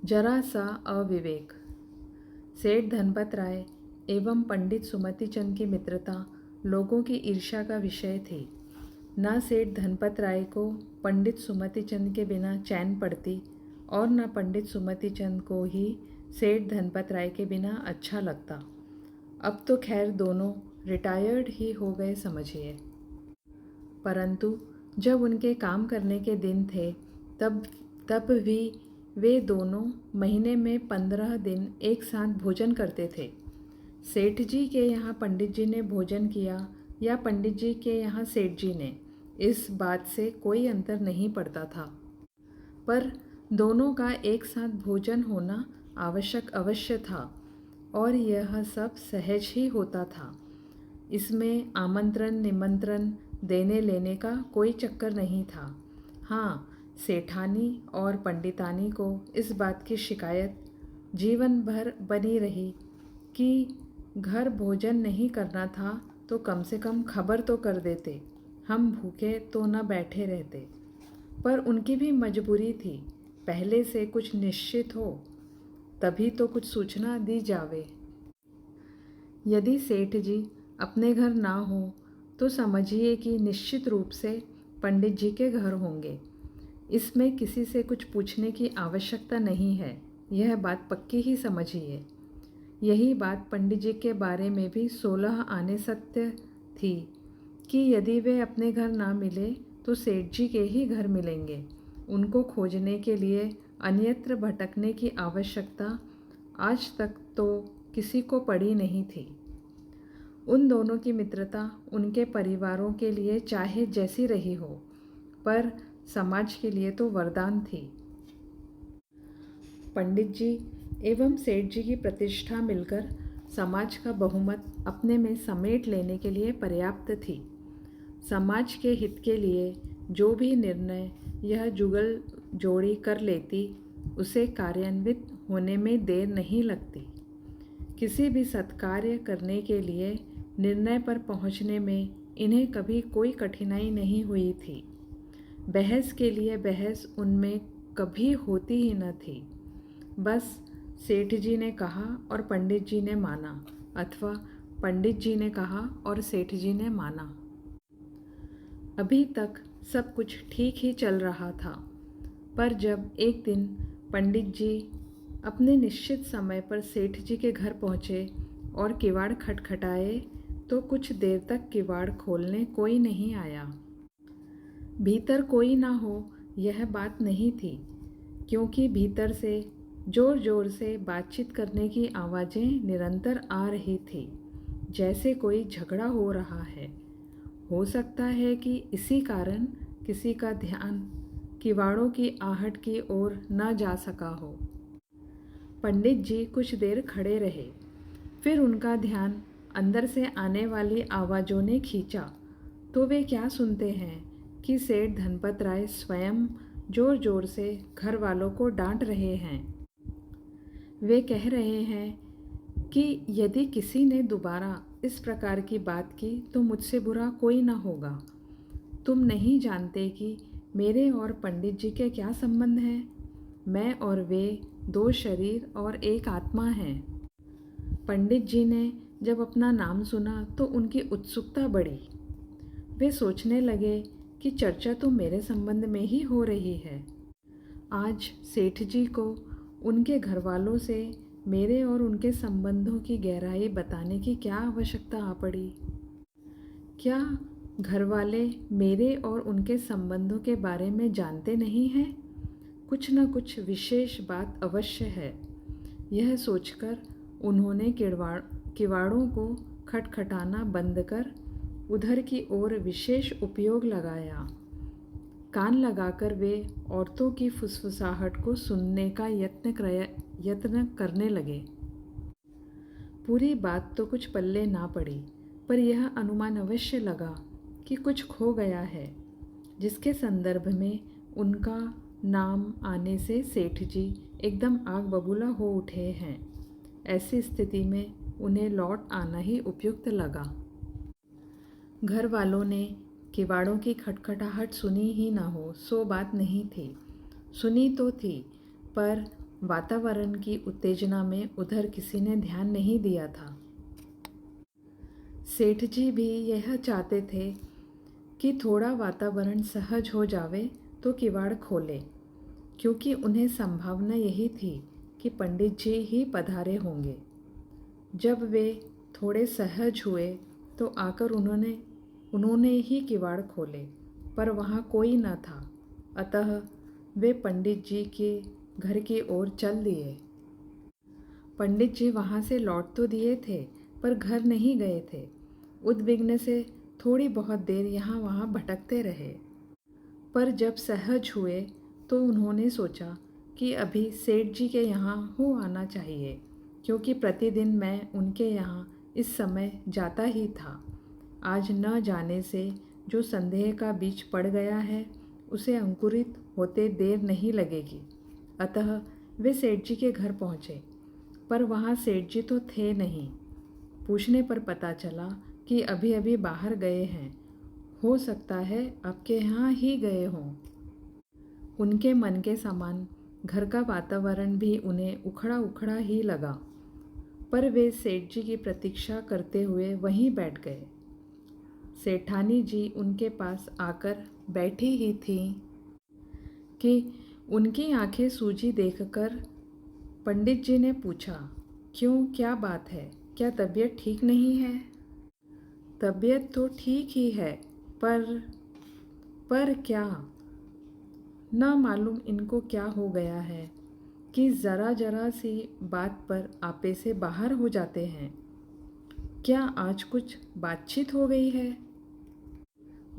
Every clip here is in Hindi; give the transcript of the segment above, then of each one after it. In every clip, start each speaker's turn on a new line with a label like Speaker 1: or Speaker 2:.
Speaker 1: जरा सा अविवेक। सेठ धनपत राय एवं पंडित सुमति चंद की मित्रता लोगों की ईर्ष्या का विषय थी। न सेठ धनपत राय को पंडित सुमति चंद के बिना चैन पड़ती और न पंडित सुमति चंद को ही सेठ धनपत राय के बिना अच्छा लगता। अब तो खैर दोनों रिटायर्ड ही हो गए समझिए। परंतु जब उनके काम करने के दिन थे तब भी वे दोनों महीने में 15 दिन एक साथ भोजन करते थे। सेठ जी के यहाँ पंडित जी ने भोजन किया या पंडित जी के यहाँ सेठ जी ने, इस बात से कोई अंतर नहीं पड़ता था, पर दोनों का एक साथ भोजन होना आवश्यक अवश्य था और यह सब सहज ही होता था। इसमें आमंत्रण निमंत्रण देने लेने का कोई चक्कर नहीं था। हाँ, सेठानी और पंडितानी को इस बात की शिकायत जीवन भर बनी रही कि घर भोजन नहीं करना था तो कम से कम खबर तो कर देते, हम भूखे तो न बैठे रहते। पर उनकी भी मजबूरी थी, पहले से कुछ निश्चित हो तभी तो कुछ सूचना दी जावे। यदि सेठ जी अपने घर ना हो तो समझिए कि निश्चित रूप से पंडित जी के घर होंगे। इसमें किसी से कुछ पूछने की आवश्यकता नहीं है, यह बात पक्की ही समझिए। यही बात पंडित जी के बारे में भी 16 आने सत्य थी कि यदि वे अपने घर ना मिले तो सेठ जी के ही घर मिलेंगे। उनको खोजने के लिए अन्यत्र भटकने की आवश्यकता आज तक तो किसी को पड़ी नहीं थी। उन दोनों की मित्रता उनके परिवारों के लिए चाहे जैसी रही हो, पर समाज के लिए तो वरदान थी। पंडित जी एवं सेठ जी की प्रतिष्ठा मिलकर समाज का बहुमत अपने में समेट लेने के लिए पर्याप्त थी। समाज के हित के लिए जो भी निर्णय यह जुगल जोड़ी कर लेती, उसे कार्यान्वित होने में देर नहीं लगती। किसी भी सत्कार्य करने के लिए निर्णय पर पहुंचने में इन्हें कभी कोई कठिनाई नहीं हुई थी। बहस के लिए बहस उनमें कभी होती ही न थी। बस सेठ जी ने कहा और पंडित जी ने माना, अथवा पंडित जी ने कहा और सेठ जी ने माना। अभी तक सब कुछ ठीक ही चल रहा था, पर जब एक दिन पंडित जी अपने निश्चित समय पर सेठ जी के घर पहुँचे और किवाड़ खटखटाए तो कुछ देर तक किवाड़ खोलने कोई नहीं आया। भीतर कोई ना हो यह बात नहीं थी, क्योंकि भीतर से जोर जोर से बातचीत करने की आवाज़ें निरंतर आ रही थी, जैसे कोई झगड़ा हो रहा है। हो सकता है कि इसी कारण किसी का ध्यान किवाड़ों की आहट की ओर न जा सका हो। पंडित जी कुछ देर खड़े रहे, फिर उनका ध्यान अंदर से आने वाली आवाज़ों ने खींचा तो वे क्या सुनते हैं कि सेठ धनपत राय स्वयं जोर जोर से घर वालों को डांट रहे हैं। वे कह रहे हैं कि यदि किसी ने दोबारा इस प्रकार की बात की तो मुझसे बुरा कोई ना होगा। तुम नहीं जानते कि मेरे और पंडित जी के क्या संबंध हैं। मैं और वे 2 शरीर और एक आत्मा हैं। पंडित जी ने जब अपना नाम सुना तो उनकी उत्सुकता बढ़ी। वे सोचने लगे कि चर्चा तो मेरे संबंध में ही हो रही है। आज सेठ जी को उनके घर वालों से मेरे और उनके संबंधों की गहराई बताने की क्या आवश्यकता आ पड़ी। क्या घर वाले मेरे और उनके संबंधों के बारे में जानते नहीं हैं? कुछ न कुछ विशेष बात अवश्य है। यह सोचकर उन्होंने किवाड़ों को खटखटाना बंद कर उधर की ओर विशेष उपयोग लगाया। कान लगाकर वे औरतों की फुसफुसाहट को सुनने का यत्न करने लगे। पूरी बात तो कुछ पल्ले ना पड़ी, पर यह अनुमान अवश्य लगा कि कुछ खो गया है, जिसके संदर्भ में उनका नाम आने से सेठ जी एकदम आग बबूला हो उठे हैं। ऐसी स्थिति में उन्हें लौट आना ही उपयुक्त लगा। घर वालों ने किवाड़ों की खटखटाहट सुनी ही ना हो सो बात नहीं थी। सुनी तो थी, पर वातावरण की उत्तेजना में उधर किसी ने ध्यान नहीं दिया था। सेठ जी भी यह चाहते थे कि थोड़ा वातावरण सहज हो जावे तो किवाड़ खोले, क्योंकि उन्हें संभावना यही थी कि पंडित जी ही पधारे होंगे। जब वे थोड़े सहज हुए तो आकर उन्होंने ही किवाड़ खोले, पर वहाँ कोई न था। अतः वे पंडित जी के घर की ओर चल दिए। पंडित जी वहाँ से लौट तो दिए थे, पर घर नहीं गए थे। उद्विग्न से थोड़ी बहुत देर यहाँ वहाँ भटकते रहे, पर जब सहज हुए तो उन्होंने सोचा कि अभी सेठ जी के यहाँ हो आना चाहिए, क्योंकि प्रतिदिन मैं उनके यहाँ इस समय जाता ही था। आज न जाने से जो संदेह का बीज पड़ गया है, उसे अंकुरित होते देर नहीं लगेगी। अतः वे सेठ जी के घर पहुँचे, पर वहाँ सेठ जी तो थे नहीं। पूछने पर पता चला कि अभी अभी बाहर गए हैं, हो सकता है आपके यहाँ ही गए हों। उनके मन के समान घर का वातावरण भी उन्हें उखड़ा उखड़ा ही लगा, पर वे सेठ जी की प्रतीक्षा करते हुए वहीं बैठ गए। सेठानी जी उनके पास आकर बैठी ही थीं कि उनकी आंखें सूजी देखकर पंडित जी ने पूछा, क्यों, क्या बात है? क्या तबीयत ठीक नहीं है? तबीयत तो ठीक ही है, पर क्या? ना मालूम इनको क्या हो गया है कि ज़रा ज़रा सी बात पर आपे से बाहर हो जाते हैं। क्या आज कुछ बातचीत हो गई है?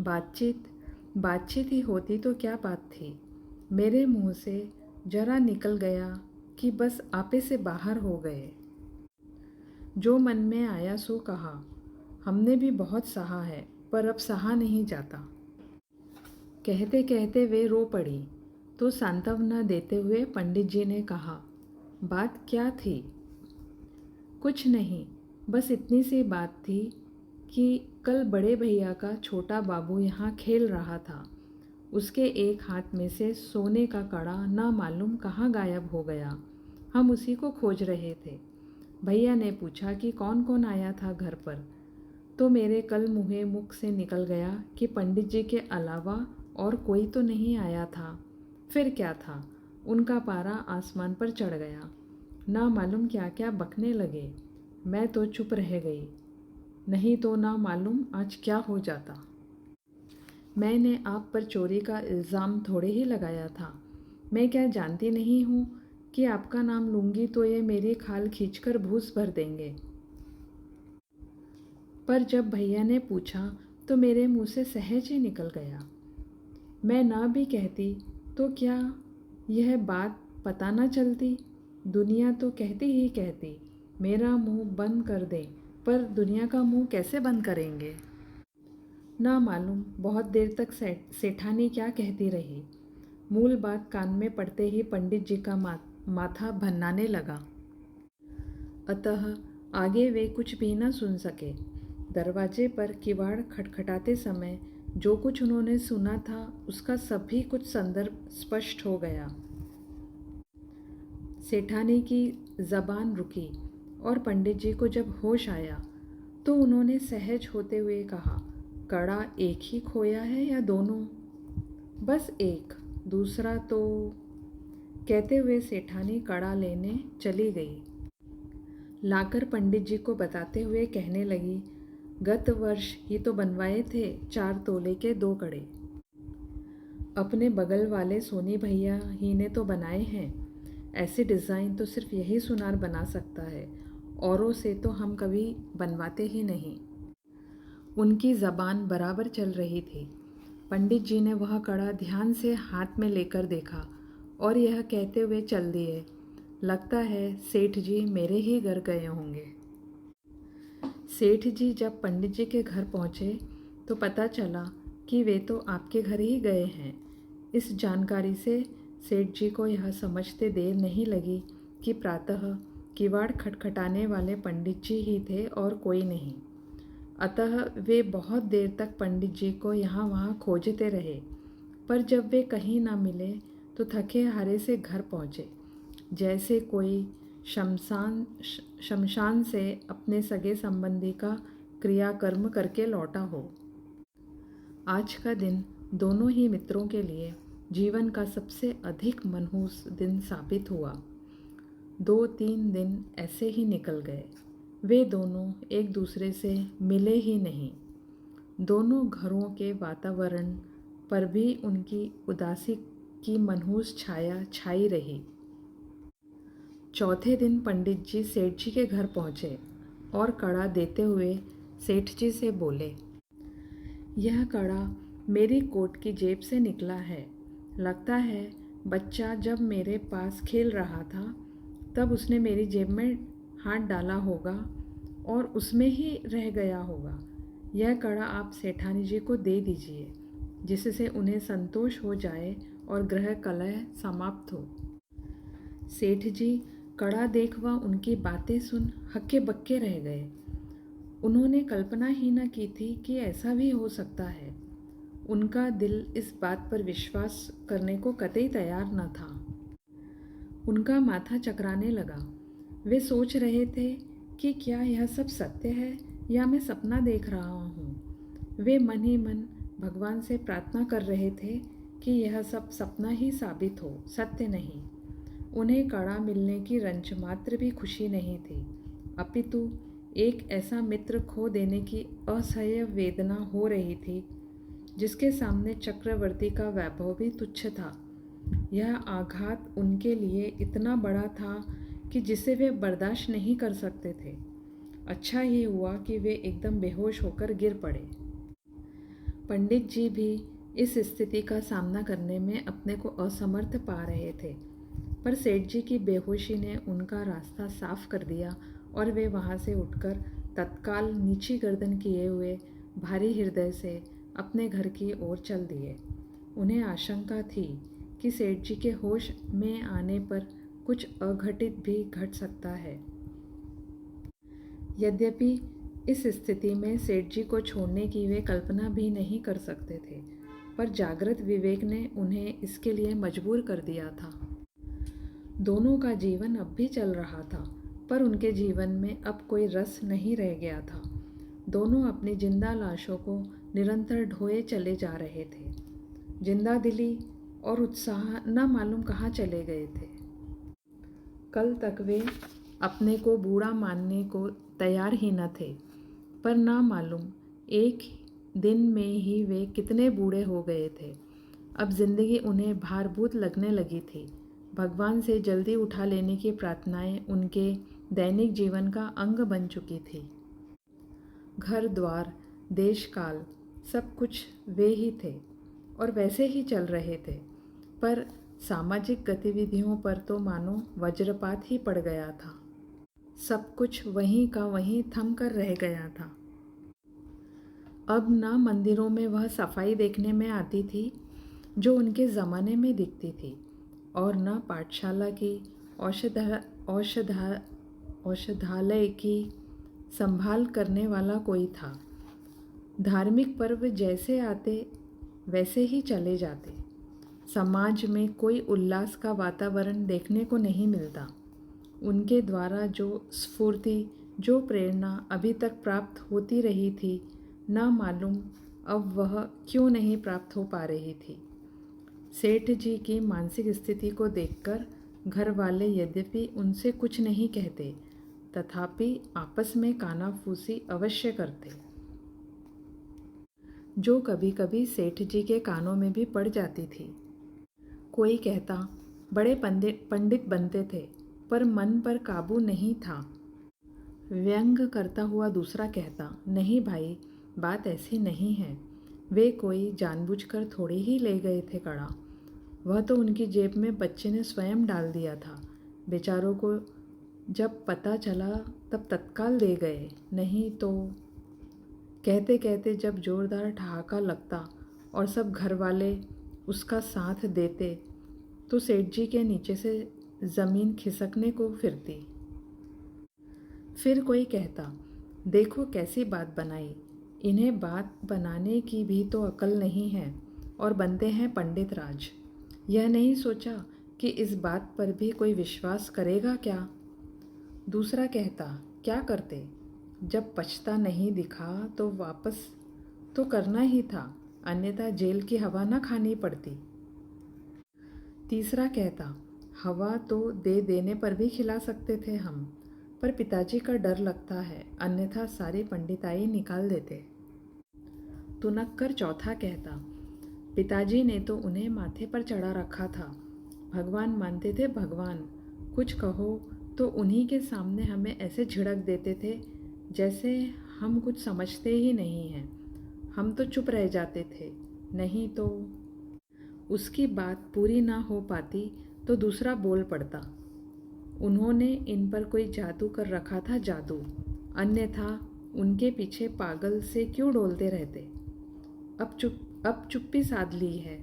Speaker 1: बातचीत ही होती तो क्या बात थी। मेरे मुंह से जरा निकल गया कि बस आपे से बाहर हो गए। जो मन में आया सो कहा। हमने भी बहुत सहा है, पर अब सहा नहीं जाता। कहते कहते वे रो पड़ी, तो सांत्वना देते हुए पंडित जी ने कहा, बात क्या थी? कुछ नहीं, बस इतनी सी बात थी कि कल बड़े भैया का छोटा बाबू यहाँ खेल रहा था। उसके एक हाथ में से सोने का कड़ा ना मालूम कहाँ गायब हो गया। हम उसी को खोज रहे थे। भैया ने पूछा कि कौन कौन आया था घर पर, तो मेरे कल मुँहे मुख से निकल गया कि पंडित जी के अलावा और कोई तो नहीं आया था। फिर क्या था, उनका पारा आसमान पर चढ़ गया। ना मालूम क्या क्या बकने लगे। मैं तो चुप रह गई, नहीं तो ना मालूम आज क्या हो जाता। मैंने आप पर चोरी का इल्ज़ाम थोड़े ही लगाया था। मैं क्या जानती नहीं हूँ कि आपका नाम लूँगी तो ये मेरी खाल खींचकर भूस भर देंगे। पर जब भैया ने पूछा तो मेरे मुंह से सहज ही निकल गया। मैं ना भी कहती तो क्या यह बात पता न चलती? दुनिया तो कहती ही कहती, मेरा मुंह बंद कर दे, पर दुनिया का मुंह कैसे बंद करेंगे? ना मालूम बहुत देर तक सेठानी क्या कहती रही। मूल बात कान में पड़ते ही पंडित जी का माथा भन्नाने लगा। अतः आगे वे कुछ भी न सुन सके। दरवाजे पर किवाड़ खटखटाते समय जो कुछ उन्होंने सुना था, उसका सभी कुछ संदर्भ स्पष्ट हो गया। सेठानी की जबान रुकी और पंडित जी को जब होश आया तो उन्होंने सहज होते हुए कहा, कड़ा एक ही खोया है या दोनों? बस एक, दूसरा तो। कहते हुए सेठानी कड़ा लेने चली गई। लाकर पंडित जी को बताते हुए कहने लगी, गत वर्ष ही तो बनवाए थे 4 तोले के 2 कड़े। अपने बगल वाले सोनी भैया ही ने तो बनाए हैं। ऐसी डिज़ाइन तो सिर्फ यही सुनार बना सकता है, औरों से तो हम कभी बनवाते ही नहीं। उनकी ज़बान बराबर चल रही थी। पंडित जी ने वह कड़ा ध्यान से हाथ में लेकर देखा और यह कहते हुए चल दिए, लगता है सेठ जी मेरे ही घर गए होंगे। सेठ जी जब पंडित जी के घर पहुँचे तो पता चला कि वे तो आपके घर ही गए हैं। इस जानकारी से सेठ जी को यह समझते देर नहीं लगी कि प्रातः किवाड़ खटखटाने वाले पंडित जी ही थे और कोई नहीं। अतः वे बहुत देर तक पंडित जी को यहाँ वहाँ खोजते रहे, पर जब वे कहीं ना मिले तो थके हारे से घर पहुँचे। जैसे कोई शमशान से अपने सगे संबंधी का क्रियाकर्म करके लौटा हो। आज का दिन दोनों ही मित्रों के लिए जीवन का सबसे अधिक मनहूस दिन साबित हुआ। 2-3 दिन ऐसे ही निकल गए। वे दोनों एक दूसरे से मिले ही नहीं। दोनों घरों के वातावरण पर भी उनकी उदासी की मनहूस छाया छाई रही। चौथे दिन पंडित जी सेठ जी के घर पहुँचे और कड़ा देते हुए सेठ जी से बोले, यह कड़ा मेरी कोट की जेब से निकला है। लगता है बच्चा जब मेरे पास खेल रहा था तब उसने मेरी जेब में हाथ डाला होगा और उसमें ही रह गया होगा। यह कड़ा आप सेठानी जी को दे दीजिए, जिससे उन्हें संतोष हो जाए और गृह कलह समाप्त हो। सेठ जी कड़ा देख व उनकी बातें सुन हक्के बक्के रह गए। उन्होंने कल्पना ही न की थी कि ऐसा भी हो सकता है। उनका दिल इस बात पर विश्वास करने को कतई तैयार न था। उनका माथा चकराने लगा। वे सोच रहे थे कि क्या यह सब सत्य है या मैं सपना देख रहा हूँ। वे मन ही मन भगवान से प्रार्थना कर रहे थे कि यह सब सपना ही साबित हो, सत्य नहीं। उन्हें कड़ा मिलने की रंच मात्र भी खुशी नहीं थी, अपितु एक ऐसा मित्र खो देने की असह्य वेदना हो रही थी जिसके सामने चक्रवर्ती का वैभव भी तुच्छ था। यह आघात उनके लिए इतना बड़ा था कि जिसे वे बर्दाश्त नहीं कर सकते थे। अच्छा ही हुआ कि वे एकदम बेहोश होकर गिर पड़े। पंडित जी भी इस स्थिति का सामना करने में अपने को असमर्थ पा रहे थे, पर सेठ जी की बेहोशी ने उनका रास्ता साफ कर दिया और वे वहाँ से उठकर तत्काल नीची गर्दन किए हुए भारी हृदय से अपने घर की ओर चल दिए। उन्हें आशंका थी कि सेठ जी के होश में आने पर कुछ अघटित भी घट सकता है। यद्यपि इस स्थिति में सेठ जी को छोड़ने की वे कल्पना भी नहीं कर सकते थे, पर जागृत विवेक ने उन्हें इसके लिए मजबूर कर दिया था। दोनों का जीवन अब भी चल रहा था, पर उनके जीवन में अब कोई रस नहीं रह गया था। दोनों अपनी जिंदा लाशों को निरंतर ढोए चले जा रहे थे। जिंदा दिली और उत्साह न मालूम कहाँ चले गए थे। कल तक वे अपने को बूढ़ा मानने को तैयार ही न थे, पर ना मालूम एक दिन में ही वे कितने बूढ़े हो गए थे। अब जिंदगी उन्हें भारभूत लगने लगी थी। भगवान से जल्दी उठा लेने की प्रार्थनाएं उनके दैनिक जीवन का अंग बन चुकी थी। घर द्वार देश काल सब कुछ वे ही थे और वैसे ही चल रहे थे, पर सामाजिक गतिविधियों पर तो मानो वज्रपात ही पड़ गया था। सब कुछ वहीं का वहीं थम कर रह गया था। अब न मंदिरों में वह सफाई देखने में आती थी जो उनके ज़माने में दिखती थी, और न पाठशाला की औषधालय की संभाल करने वाला कोई था। धार्मिक पर्व जैसे आते वैसे ही चले जाते। समाज में कोई उल्लास का वातावरण देखने को नहीं मिलता। उनके द्वारा जो स्फूर्ति, जो प्रेरणा अभी तक प्राप्त होती रही थी, न मालूम अब वह क्यों नहीं प्राप्त हो पा रही थी। सेठ जी की मानसिक स्थिति को देखकर घर वाले यद्यपि उनसे कुछ नहीं कहते, तथापि आपस में कानाफूसी अवश्य करते, जो कभी कभी सेठ जी के कानों में भी पड़ जाती थी। कोई कहता बड़े पंडित बनते थे, पर मन पर काबू नहीं था। व्यंग करता हुआ दूसरा कहता, नहीं भाई, बात ऐसी नहीं है। वे कोई जानबूझकर थोड़ी ही ले गए थे कड़ा। वह तो उनकी जेब में बच्चे ने स्वयं डाल दिया था। बेचारों को जब पता चला तब तत्काल दे गए, नहीं तो। कहते कहते जब जोरदार ठहाका लगता और सब घर वाले उसका साथ देते तो सेठ जी के नीचे से ज़मीन खिसकने को फिरती। फिर कोई कहता, देखो कैसी बात बनाई, इन्हें बात बनाने की भी तो अकल नहीं है और बनते हैं पंडित राज। यह नहीं सोचा कि इस बात पर भी कोई विश्वास करेगा क्या। दूसरा कहता, क्या करते, जब पछता नहीं दिखा तो वापस तो करना ही था, अन्यथा जेल की हवा न खानी पड़ती। तीसरा कहता, हवा तो दे देने पर भी खिला सकते थे हम, पर पिताजी का डर लगता है, अन्यथा सारी पंडिताई निकाल देते। तुनक्कर चौथा कहता, पिताजी ने तो उन्हें माथे पर चढ़ा रखा था, भगवान मानते थे भगवान, कुछ कहो तो उन्हीं के सामने हमें ऐसे झिड़क देते थे जैसे हम कुछ समझते ही नहीं हैं। हम तो चुप रह जाते थे, नहीं तो उसकी बात पूरी ना हो पाती तो दूसरा बोल पड़ता, उन्होंने इन पर कोई जादू कर रखा था, जादू, अन्यथा उनके पीछे पागल से क्यों डोलते रहते। अब चुप्पी साध ली है।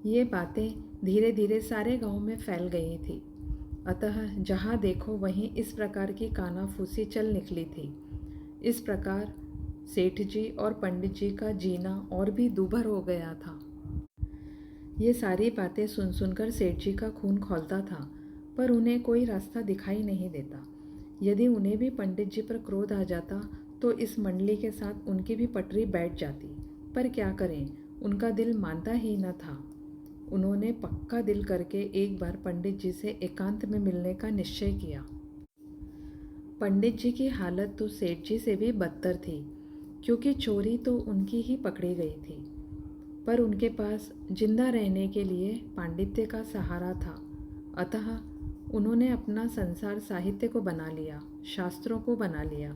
Speaker 1: ये बातें धीरे धीरे सारे गांव में फैल गई थी, अतः जहाँ देखो वहीं इस प्रकार की कानाफूसी चल निकली थी। इस प्रकार सेठ जी और पंडित जी का जीना और भी दूभर हो गया था। ये सारी बातें सुन सुनकर सेठ जी का खून खौलता था, पर उन्हें कोई रास्ता दिखाई नहीं देता। यदि उन्हें भी पंडित जी पर क्रोध आ जाता तो इस मंडली के साथ उनकी भी पटरी बैठ जाती, पर क्या करें, उनका दिल मानता ही न था। उन्होंने पक्का दिल करके एक बार पंडित जी से एकांत में मिलने का निश्चय किया। पंडित जी की हालत तो सेठ जी से भी बदतर थी, क्योंकि चोरी तो उनकी ही पकड़ी गई थी, पर उनके पास जिंदा रहने के लिए पांडित्य का सहारा था। अतः उन्होंने अपना संसार साहित्य को बना लिया, शास्त्रों को बना लिया।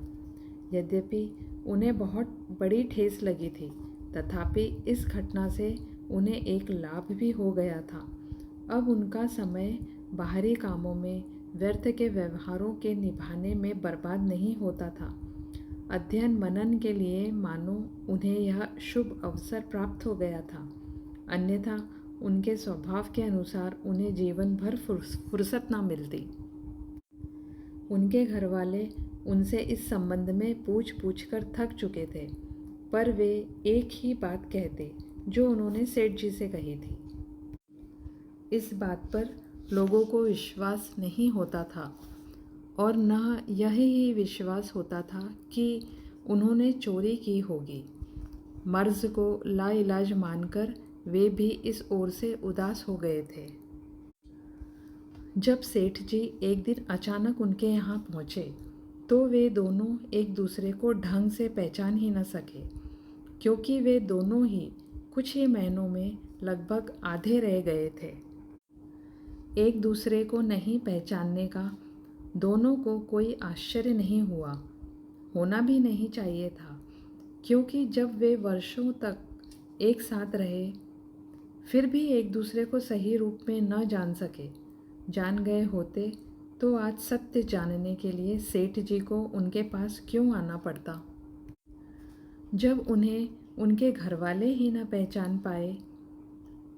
Speaker 1: यद्यपि उन्हें बहुत बड़ी ठेस लगी थी, तथापि इस घटना से उन्हें एक लाभ भी हो गया था। अब उनका समय बाहरी कामों में, व्यर्थ के व्यवहारों के निभाने में बर्बाद नहीं होता था। अध्ययन मनन के लिए मानो उन्हें यह शुभ अवसर प्राप्त हो गया था, अन्यथा उनके स्वभाव के अनुसार उन्हें जीवन भर फुर्सत ना मिलती। उनके घरवाले उनसे इस संबंध में पूछ पूछ कर थक चुके थे, पर वे एक ही बात कहते जो उन्होंने सेठ जी से कही थी। इस बात पर लोगों को विश्वास नहीं होता था, और न यही विश्वास होता था कि उन्होंने चोरी की होगी। मर्ज को लाइलाज मानकर वे भी इस ओर से उदास हो गए थे। जब सेठ जी एक दिन अचानक उनके यहाँ पहुँचे तो वे दोनों एक दूसरे को ढंग से पहचान ही न सके, क्योंकि वे दोनों ही कुछ ही महीनों में लगभग आधे रह गए थे। एक दूसरे को नहीं पहचानने का दोनों को कोई आश्चर्य नहीं हुआ, होना भी नहीं चाहिए था, क्योंकि जब वे वर्षों तक एक साथ रहे फिर भी एक दूसरे को सही रूप में न जान सके। जान गए होते तो आज सत्य जानने के लिए सेठ जी को उनके पास क्यों आना पड़ता। जब उन्हें उनके घरवाले ही न पहचान पाए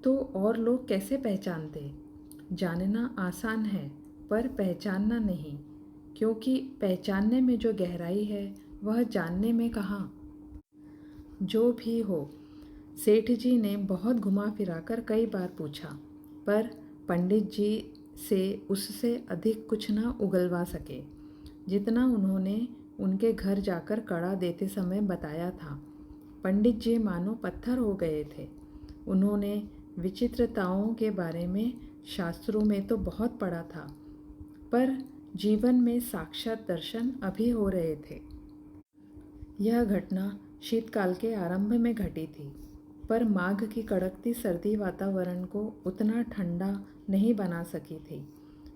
Speaker 1: तो और लोग कैसे पहचानते। जानना आसान है पर पहचानना नहीं, क्योंकि पहचानने में जो गहराई है वह जानने में कहाँ। जो भी हो, सेठ जी ने बहुत घुमा फिराकर कई बार पूछा, पर पंडित जी से उससे अधिक कुछ न उगलवा सके, जितना उन्होंने उनके घर जाकर कड़ा देते समय बताया था। पंडित जी मानो पत्थर हो गए थे। उन्होंने विचित्रताओं के बारे में शास्त्रों में तो बहुत पढ़ा था, पर जीवन में साक्षात दर्शन अभी हो रहे थे। यह घटना शीतकाल के आरंभ में घटी थी, पर माघ की कड़कती सर्दी वातावरण को उतना ठंडा नहीं बना सकी थी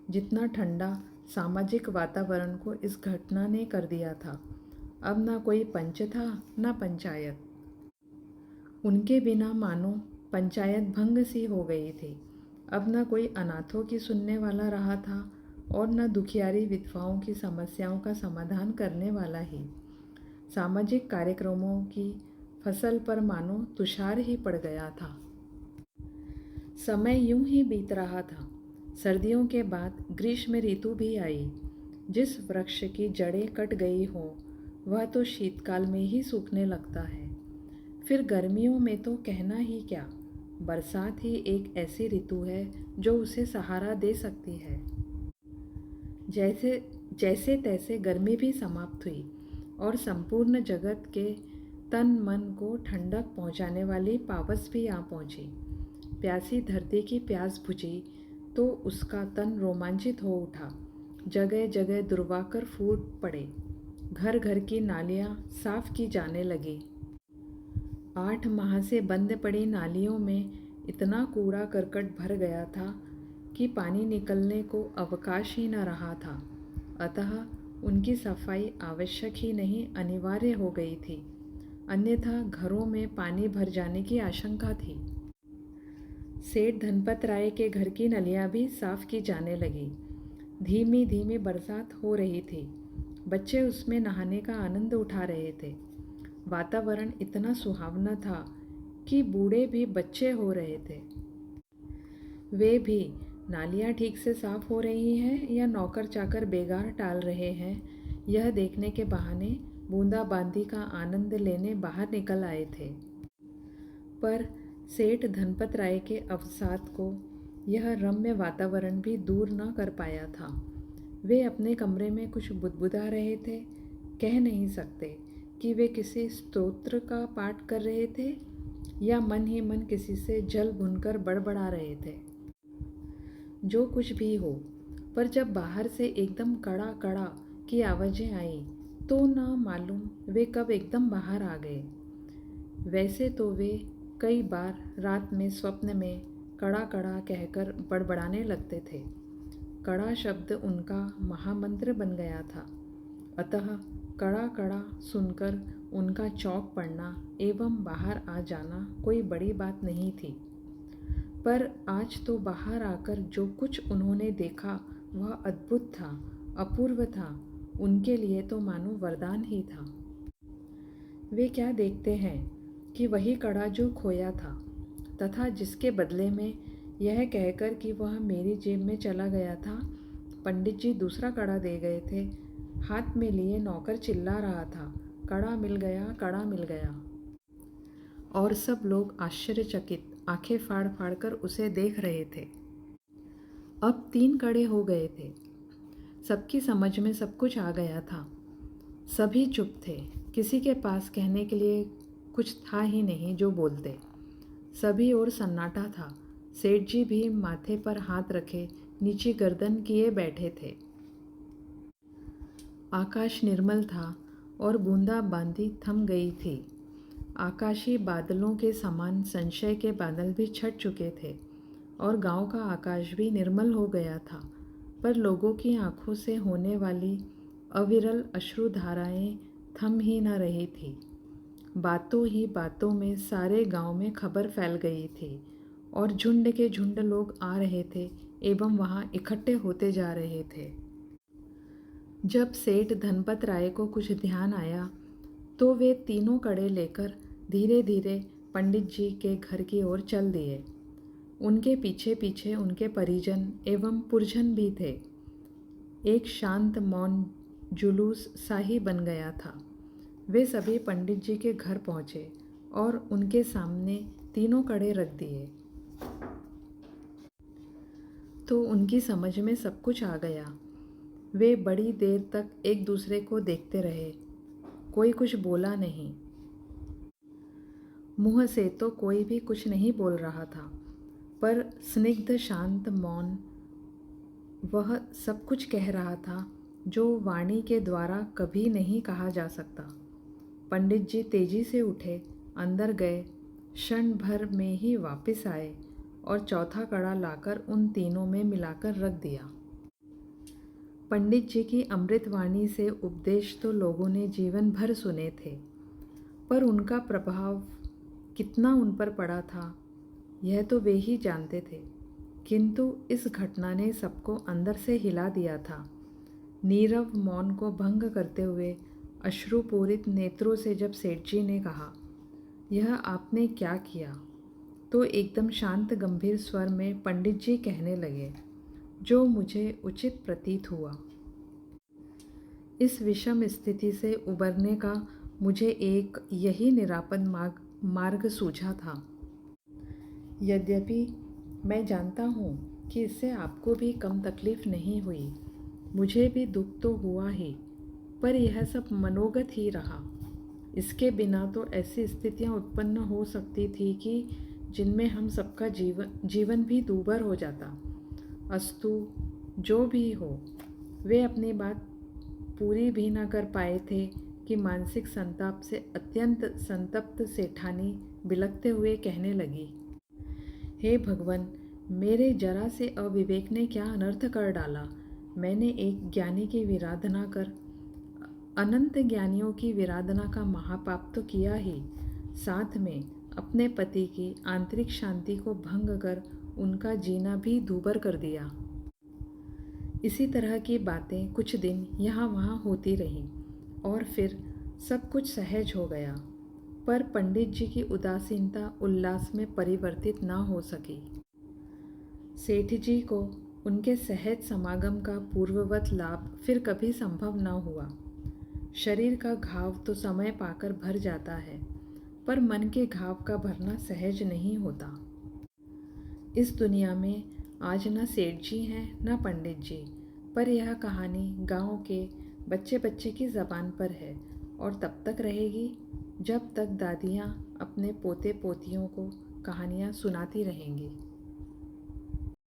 Speaker 1: जितना ठंडा सामाजिक वातावरण को इस घटना ने कर दिया था। अब ना कोई पंच था ना पंचायत। उनके बिना मानो पंचायत भंग सी हो गई थी। अब न कोई अनाथों की सुनने वाला रहा था और न दुखियारी विधवाओं की समस्याओं का समाधान करने वाला ही। सामाजिक कार्यक्रमों की फसल पर मानो तुषार ही पड़ गया था। समय यूं ही बीत रहा था। सर्दियों के बाद ग्रीष्म ऋतु भी आई। जिस वृक्ष की जड़ें कट गई हो वह तो शीतकाल में ही सूखने लगता है। फिर गर्मियों में तो कहना ही क्या, बरसात ही एक ऐसी ऋतु है जो उसे सहारा दे सकती है। जैसे जैसे तैसे गर्मी भी समाप्त हुई और संपूर्ण जगत के तन मन को ठंडक पहुंचाने वाली पावस भी आ पहुंची। प्यासी धरती की प्यास बुझी तो उसका तन रोमांचित हो उठा। जगह जगह दुर्वाकर फूट पड़े। घर घर की नालियां साफ की जाने लगी। 8 माह से बंद पड़ी नालियों में इतना कूड़ा करकट भर गया था कि पानी निकलने को अवकाश ही न रहा था। अतः उनकी सफाई आवश्यक ही नहीं, अनिवार्य हो गई थी, अन्यथा घरों में पानी भर जाने की आशंका थी। सेठ धनपत राय के घर की नलियां भी साफ की जाने लगी। धीमी धीमी बरसात हो रही थी। बच्चे उसमें नहाने का आनंद उठा रहे थे। वातावरण इतना सुहावना था कि बूढ़े भी बच्चे हो रहे थे। वे भी नालियां ठीक से साफ हो रही हैं या नौकर चाकर बेगार टाल रहे हैं, यह देखने के बहाने बूंदाबांदी का आनंद लेने बाहर निकल आए थे। पर सेठ धनपत राय के अवसाद को यह रम्य वातावरण भी दूर न कर पाया था। वे अपने कमरे में कुछ बुदबुदा रहे थे। कह नहीं सकते कि वे किसी स्तोत्र का पाठ कर रहे थे या मन ही मन किसी से जल भुनकर बड़बड़ा रहे थे। जो कुछ भी हो, पर जब बाहर से एकदम कड़ा कड़ा की आवाज़ें आई तो ना मालूम वे कब एकदम बाहर आ गए। वैसे तो वे कई बार रात में स्वप्न में कड़ा कड़ा कहकर बड़बड़ाने लगते थे। कड़ा शब्द उनका महामंत्र बन गया था। अतः कड़ा कड़ा सुनकर उनका चौंक पड़ना एवं बाहर आ जाना कोई बड़ी बात नहीं थी। पर आज तो बाहर आकर जो कुछ उन्होंने देखा वह अद्भुत था, अपूर्व था। उनके लिए तो मानो वरदान ही था। वे क्या देखते हैं कि वही कड़ा जो खोया था तथा जिसके बदले में यह कहकर कि वह मेरी जेब में चला गया था, पंडित जी दूसरा कड़ा दे गए थे। हाथ में लिए नौकर चिल्ला रहा था, कड़ा मिल गया, कड़ा मिल गया। और सब लोग आश्चर्यचकित आंखें फाड़ फाड़ कर उसे देख रहे थे। अब 3 कड़े हो गए थे। सबकी समझ में सब कुछ आ गया था। सभी चुप थे। किसी के पास कहने के लिए कुछ था ही नहीं जो बोलते। सभी ओर सन्नाटा था। सेठ जी भी माथे पर हाथ रखे नीची गर्दन किए बैठे थे। आकाश निर्मल था और बूंदाबांदी थम गई थी। आकाशीय बादलों के समान संशय के बादल भी छट चुके थे और गांव का आकाश भी निर्मल हो गया था। पर लोगों की आंखों से होने वाली अविरल अश्रुधाराएं थम ही न रही थी। बातों ही बातों में सारे गांव में खबर फैल गई थी और झुंड के झुंड लोग आ रहे थे एवं वहां इकट्ठे होते जा रहे थे। जब सेठ धनपत राय को कुछ ध्यान आया तो वे तीनों कड़े लेकर धीरे धीरे पंडित जी के घर की ओर चल दिए। उनके पीछे पीछे उनके परिजन एवं पुरजन भी थे। एक शांत मौन जुलूस सा ही बन गया था। वे सभी पंडित जी के घर पहुँचे और उनके सामने तीनों कड़े रख दिए। तो उनकी समझ में सब कुछ आ गया। वे बड़ी देर तक एक दूसरे को देखते रहे। कोई कुछ बोला नहीं। मुंह से तो कोई भी कुछ नहीं बोल रहा था, पर स्निग्ध शांत मौन वह सब कुछ कह रहा था जो वाणी के द्वारा कभी नहीं कहा जा सकता। पंडित जी तेजी से उठे, अंदर गए, क्षण भर में ही वापस आए और चौथा कड़ा लाकर उन तीनों में मिलाकर रख दिया। पंडित जी की अमृतवाणी से उपदेश तो लोगों ने जीवन भर सुने थे, पर उनका प्रभाव कितना उन पर पड़ा था यह तो वे ही जानते थे। किंतु इस घटना ने सबको अंदर से हिला दिया था। नीरव मौन को भंग करते हुए अश्रुपूरित नेत्रों से जब सेठ जी ने कहा, यह आपने क्या किया, तो एकदम शांत गंभीर स्वर में पंडित जी कहने लगे, जो मुझे उचित प्रतीत हुआ। इस विषम स्थिति से उबरने का मुझे एक यही निरापद मार्ग सूझा था। यद्यपि मैं जानता हूँ कि इससे आपको भी कम तकलीफ नहीं हुई, मुझे भी दुख तो हुआ ही, पर यह सब मनोगत ही रहा। इसके बिना तो ऐसी स्थितियाँ उत्पन्न हो सकती थी कि जिनमें हम सबका जीवन भी दूभर हो जाता। अस्तु, जो भी हो, वे अपनी बात पूरी भी न कर पाए थे कि मानसिक संताप से अत्यंत संतप्त सेठानी बिलखते हुए कहने लगी, हे भगवान, मेरे जरा से अविवेक ने क्या अनर्थ कर डाला। मैंने एक ज्ञानी की विराधना कर अनंत ज्ञानियों की विराधना का महापाप तो किया ही, साथ में अपने पति की आंतरिक शांति को भंग कर उनका जीना भी दूभर कर दिया। इसी तरह की बातें कुछ दिन यहाँ वहाँ होती रहीं और फिर सब कुछ सहज हो गया, पर पंडित जी की उदासीनता उल्लास में परिवर्तित न हो सकी। सेठ जी को उनके सहज समागम का पूर्ववत लाभ फिर कभी संभव न हुआ। शरीर का घाव तो समय पाकर भर जाता है, पर मन के घाव का भरना सहज नहीं होता। इस दुनिया में आज न सेठ जी हैं न पंडित जी, पर यह कहानी गांव के बच्चे बच्चे की ज़बान पर है और तब तक रहेगी जब तक दादियाँ अपने पोते पोतियों को कहानियाँ सुनाती रहेंगी।